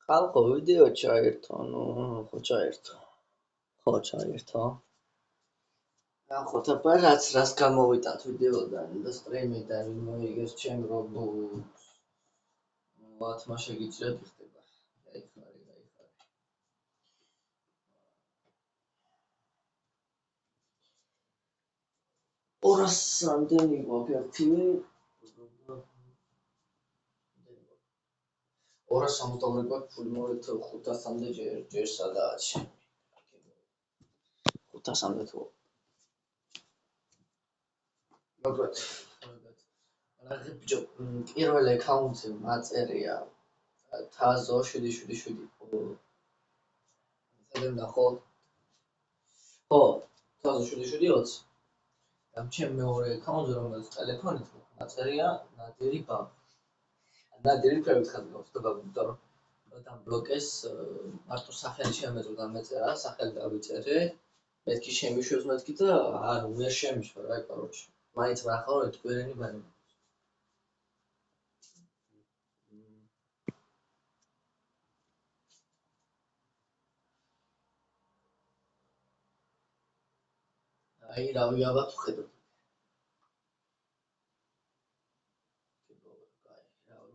ხალხო ვიდეო ჩაერთო, ნუ ხო ჩაერთო. ხო ჩაერთო. ნახოთ აბა რას გამოვიტანთ ვიდეოდან და სტრიმიდან მოიგეს ჩემ რობოტს. ვათმა შეგიძლიათ ხდება. გაიხარე. 200 რამდენი გვაქვს 260 გვაქვს ფული მოვეთ 500-მდე ჯერ სადაა 500-მდე თუ მოგეთ რა ბიჭო პირველ აკაუნტზე მაწერია თაზო 777 სადემ ნახოთ ხო თაზო 720 ამ ჩემ მეორე აკაუნტზე რომელიც ტელეფონით მაწერია ნადირი ბანკ ნადირი ფერხად გახსოვდა იმიტომ რომ დაბლოკეს მარტო სახელი შემეძლო და მეწერა სახელი დავიწერე მეთქი შემიშვებს მეთქი და არ ვერ შემიშვა რა კაროჩი მაინც ნახავ ეთქვერენი ბანი აი რავი ალბათ ვხედოთ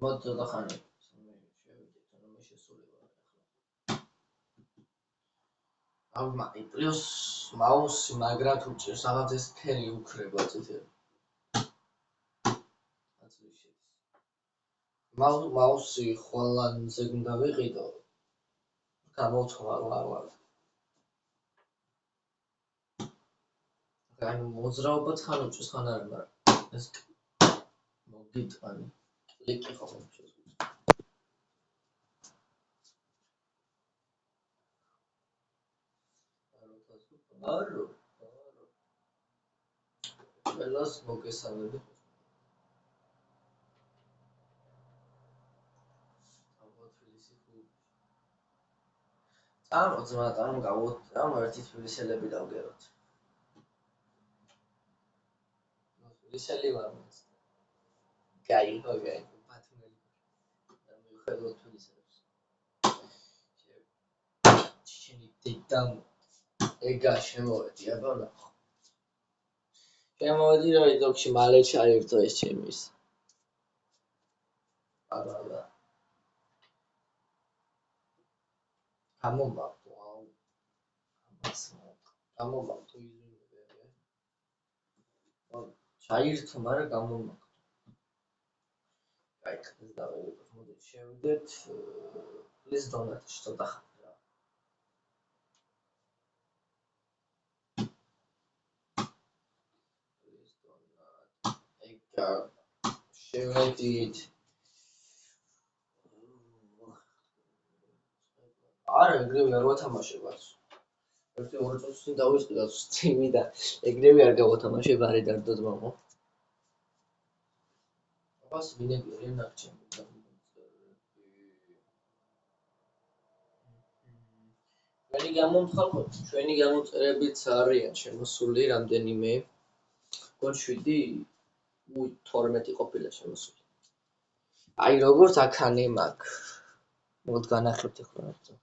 მოდ ცოტა ხანი შევიდეთ რომ შესულება ახლა აი პლუს მაუსი მაგრამ თუ ჭირს რაღაც ეს ფერი უქრება წითელი მაუსი ხვალანზე უნდა ვიყიდო გამოვცვალა აი მოძრაობა თან უჭირს ხან არა მაგრამ ეს მოგიტყანი კლიკი ხო არო ყველას მოგესალმები ამ გავოთ ამ ერთი თბილისელები დავგეროთ თბილისელი ვარ გაი ბათუმელი და მიხედოთ თბილისელებს შენი დედა ეგა შემოვედი აბა ნახო შემოვედი რა იდოქში მალე ჩაერთო ეს ჩემის არა გამომბავ გამომბავ ჩაირთო მაგრამ გამომბავ აი ეს დავიღოთ მოდი შევიდეთ პლიზ დონატში ცოტა ხანი რა პლიზ დონატ ეგა შევიდით არა ეგრევე არ ვათამაშებაც ერთი 2 წუთს წინ დავიწყე და სტრიმი და ეგრევე არ გავათამაშებ არ ედარდოდ მამო აბას მინებია ნახჩემ ჩვენი გამოწერებიც არიან შემოსული რამდენიმე გონ 7 12 ყოფილა შემოსული აი როგორც აქანე მაგ მოდ განახლებთ ახლა რა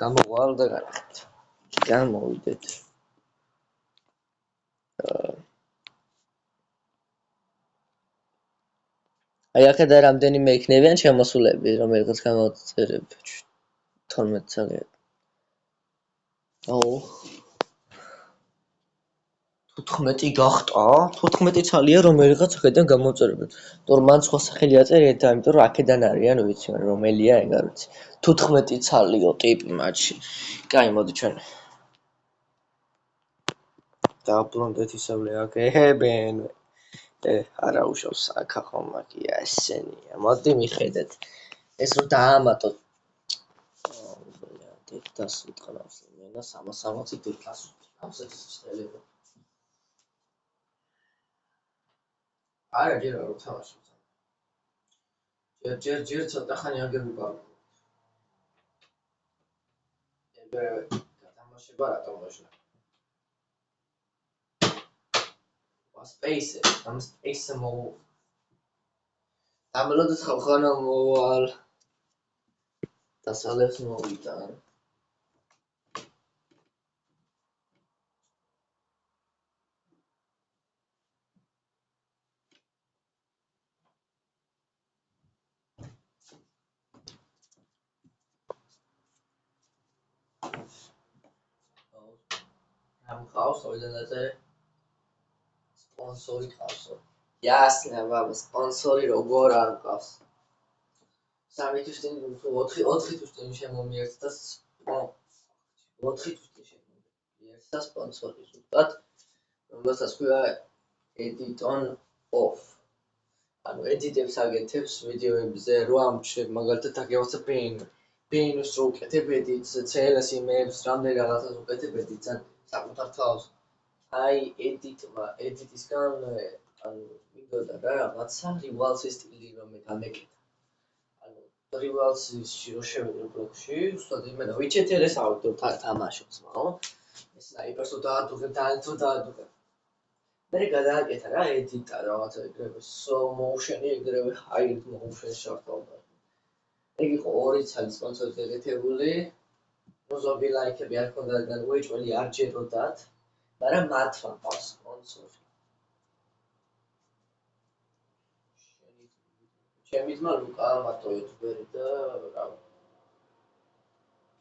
გამოვალ და განახლებთ გამოვიდეთ აი აქედა რამდენიმე იქნებიან შემოსულები რომელიღაც გამოწერებ 12 წელი აუ 14 გახტა 14 ცალია რომელიღაც აქედან გამოწერებენ თორემ მან სხვა სახელი აწერია და იმიტომ რომ აქედან არიან ვიცი რომელია ეგ არ ვიცი 14 ცალიო ტიპი მათში კაი მოდი ჩვენ დაუბრუნდეთ ისევ აქებენ არა უშავს აქ ხომ მაგია ესენია მოდი მიხედეთ ეს რომ დაამატოთ დედას ვიტყნავს მენა 360 დედას ამსეთი შეიძლება არა ჯერ არ ვთამაშობ ჯერ ცოტა ხანი აგერ ვიყავ ეგრევე გადამაშება რატომ მოშლა space am space mo ამლოდ ხალხანა მოვალ დასალევს მოვიტან ამ ხავს ოიდანაზე სპონსორი ხავსო Ясно, баба, спонсори როგორ არ მყავს. 3 თვის წინ 4 თვის წინ შემომიერთა 4 თვის წინ შემომიერთა სპონსორი ზუსტად რომელსაც ქვია edit on off. ანუ edit-ებს აკეთებს ვიდეოებზე რო ამჩნევ მაგალითად აგევაცა pin-ს რო უკეთებ edit-ს, CLS image-ს, რამდენი რაღაცას უკეთებ edit-ს საკუთარ თავს. აი edit-ისგან ანუ მინდოდა რა რაღაცა rivalsi სტილი რომ გამეკეთა. ანუ rivalsi-ში რო შევიდე ბლოგში, უბრალოდ იმენა WeChat-ს ავიდო თამაშობს, ხო? ეს სნაიპერსო დაადუღე. მე გადააკეთა რა edit-ა რაღაცა ეგრევე slow motion-ი ეგრევე high motion-ში შევთავდა. ეგ იყო 2 წელი სპონსორი დაგეთებული. ნუ ზოგი ლაიქები არ ქონდა და უეჭველი არ ჯეროდათ, მაგრამ მართლა ყავს სპონსორი. ჩემი ძმა ლუკა მარტო იუთუბერი და რა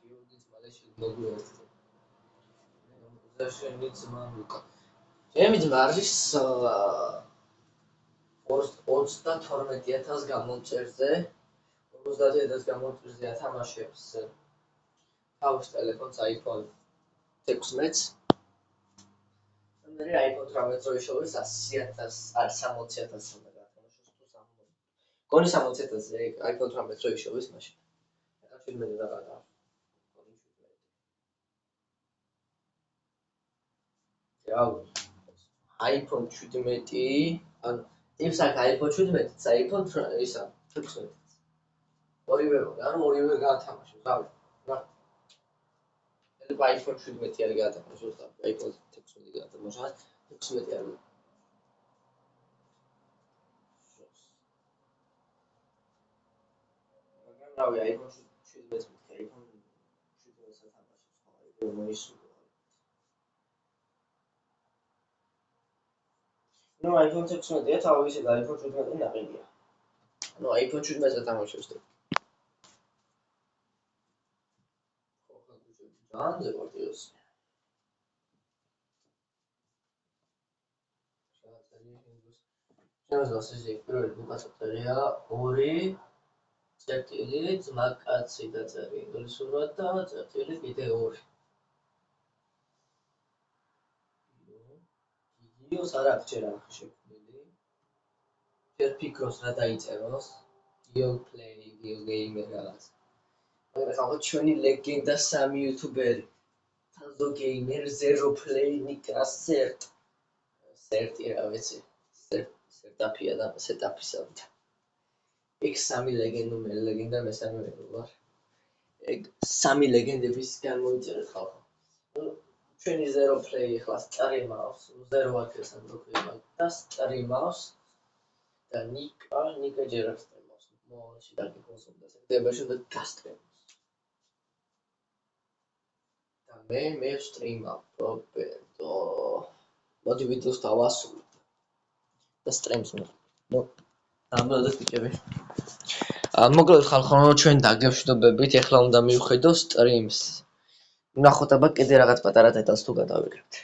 გიორგის მალეში მოგვიერთდა. მე შენი ძმა ლუკა. ჩემი ძმა არის 32000 გამომწერზე 50000 გამომწერზე ათამაშებს თავის ტელეფონს iPhone 16-ს. მე iPhone 18 რო შევეს 100000 არ 60000 უნდა გათამაშოს თუ 60. გონი 60000-ზე iPhone 18 რო შევეს მაშინ. ეხლა 17 და რა. iPhone 17 ან ის აქ iPhone 17-ს iPhone ისა 16-ს. ორივე გათამაშოს, რავი. iPhone 17 არ გათამაშოს და iPhone 16 გათამაშოს, 16 არ. მაგრამ რავი iPhone 17-ს iPhone 17-ს ათამაშოს, ხო, ეგრე მოისურვა. No, iPhone 16-ია თავისი და iPhone 17 ნაყიდია. No, iPhone 17-ს ათამაშოს და. Anze bakıyoruz. Şimdi sizce böyle bu kategoriya 2 წერტილი ძმა კაცი დაწერე ინგლისურად და წერტილი კიდე 2. ვიდეოს არ აქვს ჯერ ახლა შექმნილი. ჯერ ფიქრობს რა დაიწეროს. Video play, video game რაღაც. მაგრამ ახლა ჩვენი ლეგენდა 3 იუთუბერი. Tazo gamer, zero play, Niklas Sert. Serti რა ვიცი. Sertapia და setapisa. ეგ 3 ლეგენდა მესამე ვარ. ეგ 3 ლეგენდების გამოიწერეთ ხალხო. ჩვენი zero play ახლა სტრიმავს, zero აქეს ამ როქება და სტრიმავს და ნიკა ჯერ არ სტრიმავს. მოაში დაგიკონსოლდა სექტემბერში და გასტრიმავს. და მე სტრიმავ პროპერტო. მოდი ვიდეოს დავასრულებ. და სტრიმს ნუ ამბობთ ბიჭები. მოგლოდ ხალხო ჩვენ დაგევშვიდობებით, ეხლა უნდა მივხედო სტრიმს. ნახოთ აბა კიდე რაღაც პატარა დეტალს თუ გადავიღებთ.